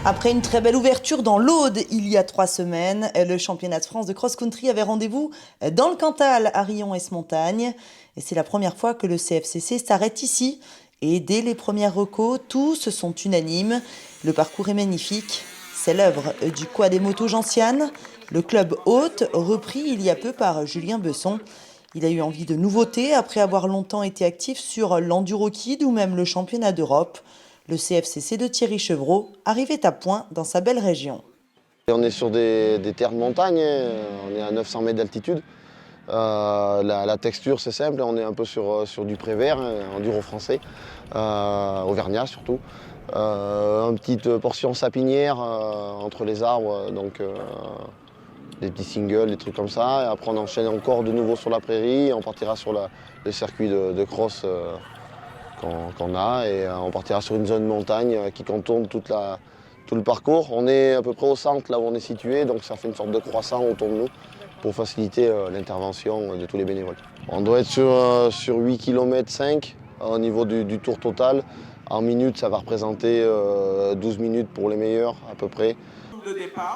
Après une très belle ouverture dans l'Aude il y a 3 semaines, le championnat de France de cross-country avait rendez-vous dans le Cantal à Rion-Esmontagne. Et c'est la première fois que le CFCC s'arrête ici. Et dès les premières recos, tous sont unanimes. Le parcours est magnifique. C'est l'œuvre du Quad des Motos Gentiane, le club hôte repris il y a peu par Julien Besson. Il a eu envie de nouveautés après avoir longtemps été actif sur l'Enduro Kid ou même le championnat d'Europe. Le CFCC de Thierry Chevreau arrivait à point dans sa belle région. On est sur des terres de montagne, on est à 900 mètres d'altitude. La texture c'est simple, on est un peu sur du prévert, enduro français, auvergnat surtout. Une petite portion sapinière entre les arbres, donc des petits singles, des trucs comme ça. Et après on enchaîne encore de nouveau sur la prairie et on partira sur le circuit de cross qu'on a et on partira sur une zone montagne qui contourne tout le parcours. On est à peu près au centre là où on est situé, donc ça fait une sorte de croissant autour de nous pour faciliter l'intervention de tous les bénévoles. On doit être sur 8 km 5 au niveau du tour total. En minutes, ça va représenter 12 minutes pour les meilleurs à peu près.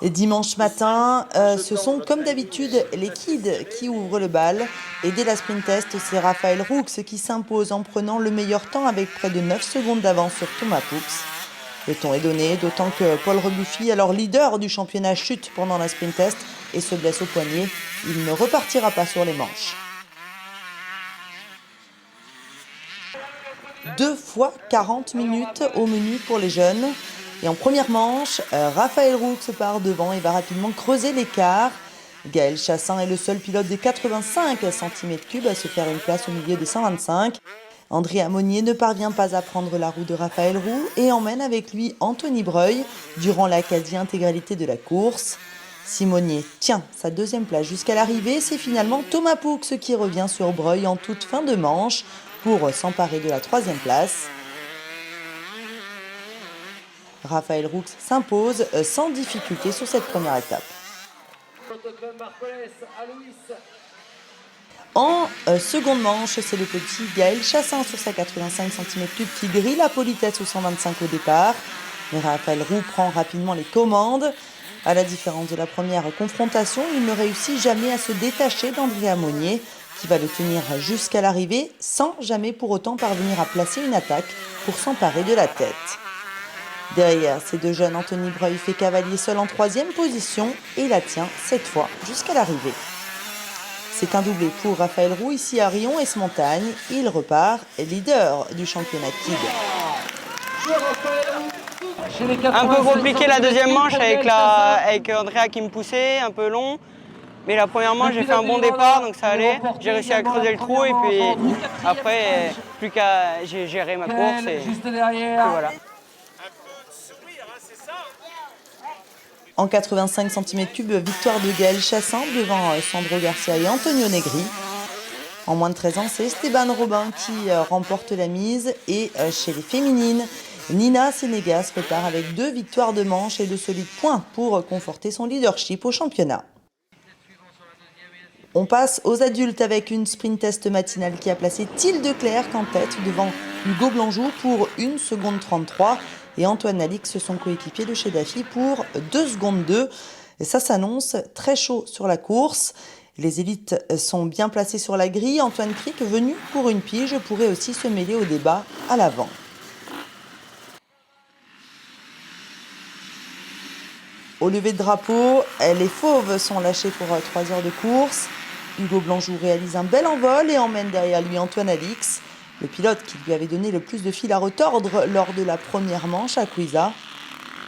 Et dimanche matin, ce sont comme d'habitude les kids qui ouvrent le bal. Et dès la sprint test, c'est Raphaël Roux qui s'impose en prenant le meilleur temps avec près de 9 secondes d'avance sur Thomas Poux. Le ton est donné, d'autant que Paul Rebuffi, alors leader du championnat, chute pendant la sprint test et se blesse au poignet. Il ne repartira pas sur les manches. 2 fois 40 minutes au menu pour les jeunes. Et en première manche, Raphaël Roux part devant et va rapidement creuser l'écart. Gaël Chassin est le seul pilote des 85 cm3 à se faire une place au milieu des 125. André Amonier ne parvient pas à prendre la roue de Raphaël Roux et emmène avec lui Anthony Breuil durant la quasi-intégralité de la course. Simonier tient sa deuxième place jusqu'à l'arrivée. C'est finalement Thomas Poux qui revient sur Breuil en toute fin de manche pour s'emparer de la troisième place. Raphaël Roux s'impose sans difficulté sur cette première étape. En seconde manche, c'est le petit Gaël Chassin sur sa 85 cm3 qui grille la politesse au 125 au départ. Mais Raphaël Roux prend rapidement les commandes. À la différence de la première confrontation, il ne réussit jamais à se détacher d'André Amonier, qui va le tenir jusqu'à l'arrivée sans jamais pour autant parvenir à placer une attaque pour s'emparer de la tête. Derrière, ces deux jeunes, Anthony Breuil fait cavalier seul en troisième position et la tient cette fois jusqu'à l'arrivée. C'est un doublé pour Raphaël Roux ici à Rion-Esmontagne. Il repart leader du championnat Kid. Un peu compliqué la deuxième manche avec Andrea qui me poussait, un peu long. Mais la première manche, j'ai fait un bon départ, donc ça allait. J'ai réussi à creuser le trou et puis après, plus qu'à j'ai géré ma course et voilà. En 85 cm3, victoire de Gaël Chassin devant Sandro Garcia et Antonio Negri. En moins de 13 ans, c'est Esteban Robin qui remporte la mise. Et chez les féminines, Nina Sénégas repart avec 2 victoires de manche et de solides points pour conforter son leadership au championnat. On passe aux adultes avec une sprint test matinale qui a placé Thilde Clerc en tête devant Hugo Blanjou pour 1 seconde 33 et Antoine Alix, son coéquipier de chez Daffy, pour 2 secondes 2. Et ça s'annonce très chaud sur la course. Les élites sont bien placées sur la grille. Antoine Cric, venu pour une pige, pourrait aussi se mêler au débat à l'avant. Au lever de drapeau, les fauves sont lâchés pour 3 heures de course. Hugo Blanjou réalise un bel envol et emmène derrière lui Antoine Alix, le pilote qui lui avait donné le plus de fil à retordre lors de la première manche à Cuisa.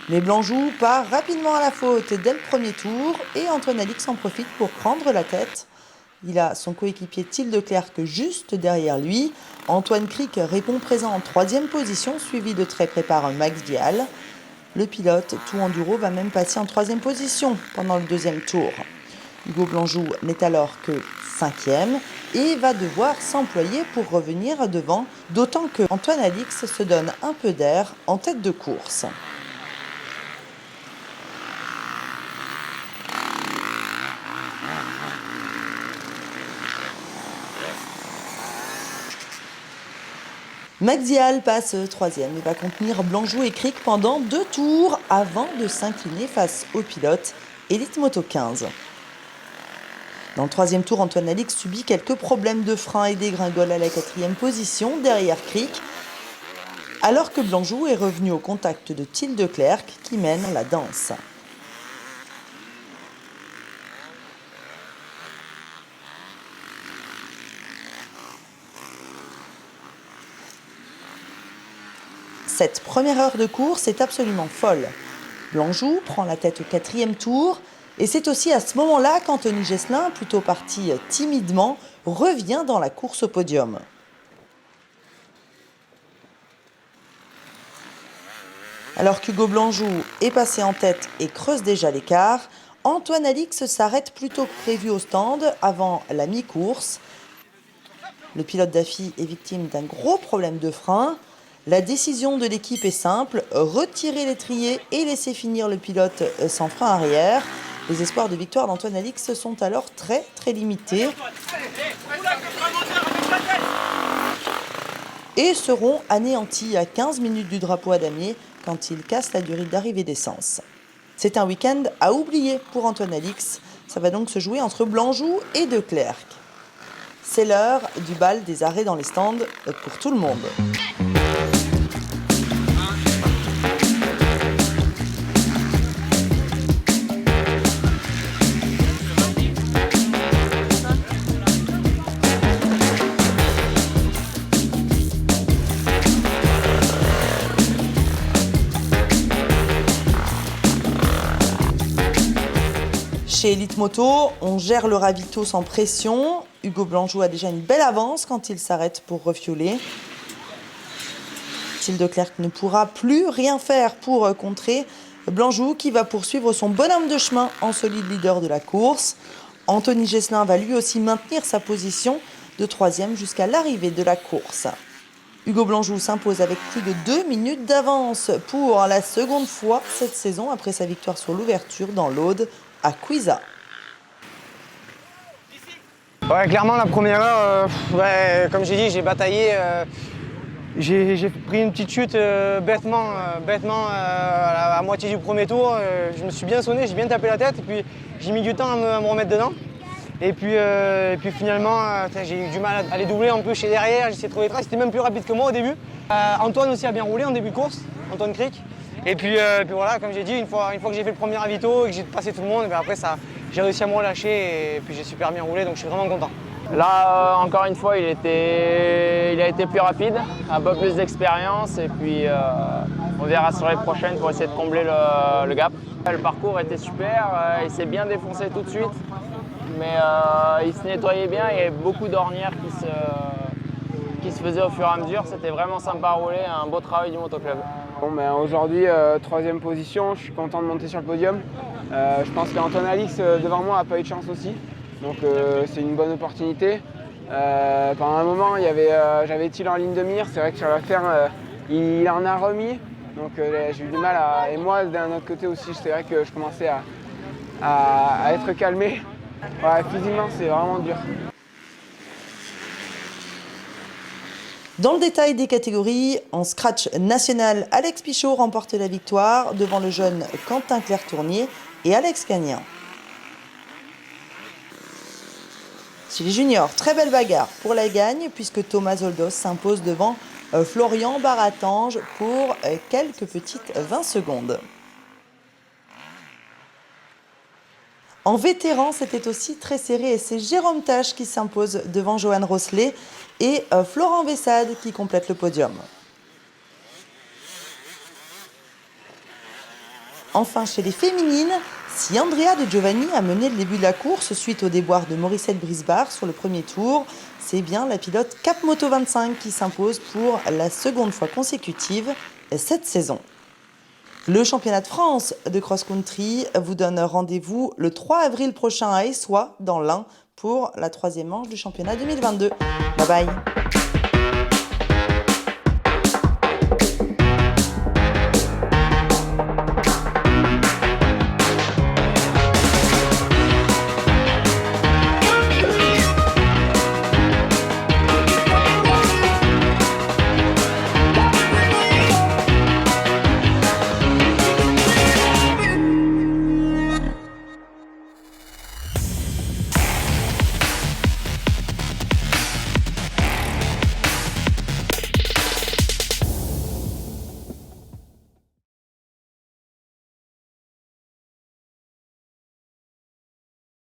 Mais Blanjou part rapidement à la faute dès le premier tour et Antoine Alix en profite pour prendre la tête. Il a son coéquipier Thilde Clerc juste derrière lui. Antoine Cric répond présent en 3e position, suivi de très près par Max Vial. Le pilote tout enduro va même passer en 3e position pendant le 2e tour. Hugo Blanjou n'est alors que 5e et va devoir s'employer pour revenir devant, d'autant que Antoine Alix se donne un peu d'air en tête de course. Maxial passe troisième et va contenir Blanjou et Cric pendant 2 tours avant de s'incliner face au pilote Elite Moto 15. Dans le troisième tour, Antoine Alix subit quelques problèmes de frein et dégringole à la 4e position derrière Cric, alors que Blanjou est revenu au contact de Thiel de Clercq qui mène la danse. Cette première heure de course est absolument folle. Blanjou prend la tête au 4e tour et c'est aussi à ce moment-là qu'Anthony Gesselin, plutôt parti timidement, revient dans la course au podium. Alors qu'Hugo Blanjou est passé en tête et creuse déjà l'écart, Antoine Alix s'arrête plus tôt que prévu au stand avant la mi-course. Le pilote d'AFI est victime d'un gros problème de frein. La décision de l'équipe est simple, retirer l'étrier et laisser finir le pilote sans frein arrière. Les espoirs de victoire d'Antoine Alix sont alors très limités et seront anéantis à 15 minutes du drapeau à damier quand il casse la durée d'arrivée d'essence. C'est un week-end à oublier pour Antoine Alix. Ça va donc se jouer entre Blanjou et De Clercq. C'est l'heure du bal des arrêts dans les stands pour tout le monde. Chez Elite Moto, on gère le ravito sans pression. Hugo Blanjou a déjà une belle avance quand il s'arrête pour refioler. Thiel de Clercq ne pourra plus rien faire pour contrer Blanjou qui va poursuivre son bonhomme de chemin en solide leader de la course. Anthony Gesselin va lui aussi maintenir sa position de 3e jusqu'à l'arrivée de la course. Hugo Blanjou s'impose avec plus de 2 minutes d'avance pour la seconde fois cette saison après sa victoire sur l'ouverture dans l'Aude à Cuisa. Ouais, clairement la première heure, comme j'ai dit, j'ai bataillé. J'ai pris une petite chute bêtement à moitié du premier tour. Je me suis bien sonné, j'ai bien tapé la tête et puis j'ai mis du temps à me remettre dedans. Et puis finalement, j'ai eu du mal à les doubler un peu chez derrière, j'ai essayé de trouver les traces, c'était même plus rapide que moi au début. Antoine aussi a bien roulé en début de course, Antoine Cric. Et puis voilà, comme j'ai dit, une fois que j'ai fait le premier ravito et que j'ai passé tout le monde, après j'ai réussi à me relâcher et puis j'ai super bien roulé, donc je suis vraiment content. Là, encore une fois, il a été plus rapide, un peu plus d'expérience et puis on verra sur les prochaines pour essayer de combler le gap. Le parcours était super, il s'est bien défoncé tout de suite, mais il se nettoyait bien, il y avait beaucoup d'ornières qui se faisaient au fur et à mesure. C'était vraiment sympa à rouler, un beau travail du motoclub. Bon, aujourd'hui, 3e position, je suis content de monter sur le podium. Je pense qu'Antoine Alix devant moi n'a pas eu de chance aussi, donc c'est une bonne opportunité. Pendant un moment, j'avais Thiel en ligne de mire, c'est vrai que sur la ferme, il en a remis, donc j'ai eu du mal à... Et moi, d'un autre côté aussi, c'est vrai que je commençais à être calmé. Ouais, physiquement, c'est vraiment dur. Dans le détail des catégories, en scratch national, Alex Pichot remporte la victoire devant le jeune Quentin Clerc-Tournier et Alex Gagnon. Chez les juniors, très belle bagarre pour la gagne puisque Thomas Zoldos s'impose devant Florian Baratange pour quelques petites 20 secondes. En vétéran, c'était aussi très serré et c'est Jérôme Tache qui s'impose devant Johan Rosselet et Florent Bessade qui complète le podium. Enfin, chez les féminines, si Andrea De Giovanni a mené le début de la course suite au déboire de Morissette Brisbard sur le premier tour, c'est bien la pilote Cap Moto 25 qui s'impose pour la seconde fois consécutive cette saison. Le championnat de France de cross-country vous donne rendez-vous le 3 avril prochain à Essoy, dans l'Ain, pour la 3e manche du championnat 2022. Bye bye.